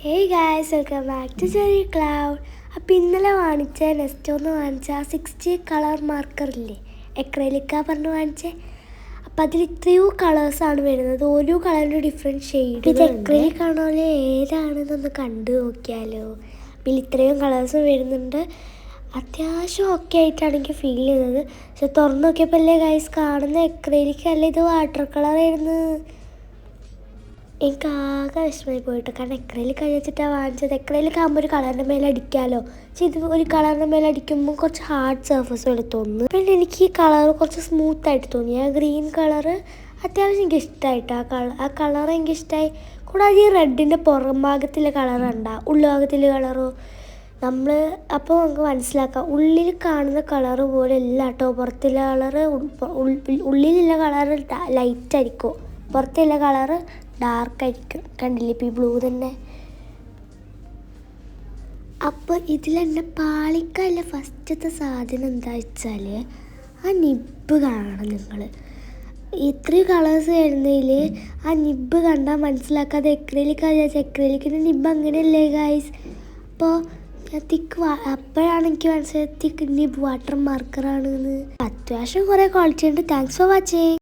Hey guys, welcome back to cherry cloud. അപ്പോൾ ഇന്നലെ വാങ്ങിച്ച 60 കളർ മാർക്കറില്ലേ, എക്രലിക്ക പറഞ്ഞ് വാങ്ങിച്ചേ. അപ്പോൾ അതിൽ ഇത്രയോ കളേഴ്സാണ് വരുന്നത്, ഓരോ കളറിൻ്റെ ഡിഫറെൻറ്റ് ഷെയ്ഡ്. ഇത് എക്രലിക് ആണോ ഏതാണെന്നൊന്ന് കണ്ടു നോക്കിയാലോ. അപ്പോൾ ഇത്രയും കളേഴ്സ് വരുന്നുണ്ട്. അത്യാവശ്യം ഓക്കെ ആയിട്ടാണ് എനിക്ക് ഫീൽ ചെയ്തത്. പക്ഷെ തുറന്നു നോക്കിയപ്പോൾ അല്ലേ ഗായ്സ് കാണുന്ന എക്രലിക് അല്ല, ഇത് വാട്ടർ കളറായിരുന്നു. എനിക്ക് ആകെ വിഷമമായി പോയിട്ട്, കാരണം എക്രലിക് കഴിച്ചിട്ടാണ് വാങ്ങിച്ചത്. എക്രലിക് ആകുമ്പോൾ ഒരു കളറിൻ്റെ മേലെ അടിക്കാമല്ലോ. പക്ഷെ ഇത് ഒരു കളറിൻ്റെ മേലെ അടിക്കുമ്പോൾ കുറച്ച് ഹാർഡ് സർഫസ് പോലെ തോന്നുന്നു. പിന്നെ എനിക്ക് ഈ കളർ കുറച്ച് സ്മൂത്തായിട്ട് തോന്നി. ആ ഗ്രീൻ കളറ് അത്യാവശ്യം എനിക്ക് ഇഷ്ടമായിട്ട്, ആ കളർ എനിക്ക് ഇഷ്ടമായി. കൂടാതെ ഈ റെഡിൻ്റെ പുറം ഭാഗത്തിലെ കളറുണ്ട, ഉള്ളുഭാഗത്തിലെ കളറോ നമ്മൾ അപ്പോൾ നമുക്ക് മനസ്സിലാക്കാം, ഉള്ളിൽ കാണുന്ന കളറ് പോലെ അല്ല കേട്ടോ പുറത്തുള്ള കളറ്. ഉള്ളിലുള്ള കളറ് ലൈറ്റായിരിക്കും, പുറത്തുള്ള കളറ് ഡാർക്കായിരിക്കും. കണ്ടില്ലേ ഇപ്പോൾ ഈ ബ്ലൂ തന്നെ. അപ്പോൾ ഇതിലെന്നെ പാളിക്കല്ല ഫസ്റ്റത്തെ സാധനം എന്താ വെച്ചാൽ ആ നിബ്ബ് കാണണം. നിങ്ങൾ ഇത്രയും കളേഴ്സ് വരുന്നതിൽ ആ നിബ്ബ് കണ്ടാൽ മനസ്സിലാക്കാതെ എക്രലിക്കിൻ്റെ നിബ്ബ് അങ്ങനെയല്ലേ ഗായ്സ്. അപ്പോൾ അപ്പോഴാണ് എനിക്ക് മനസ്സിലായത് നിബ്ബ് വാട്ടർ മാർക്കറാണെന്ന്. അത്യാവശ്യം കുറേ ക്വാളിറ്റി ഉണ്ട്. Thanks for watching.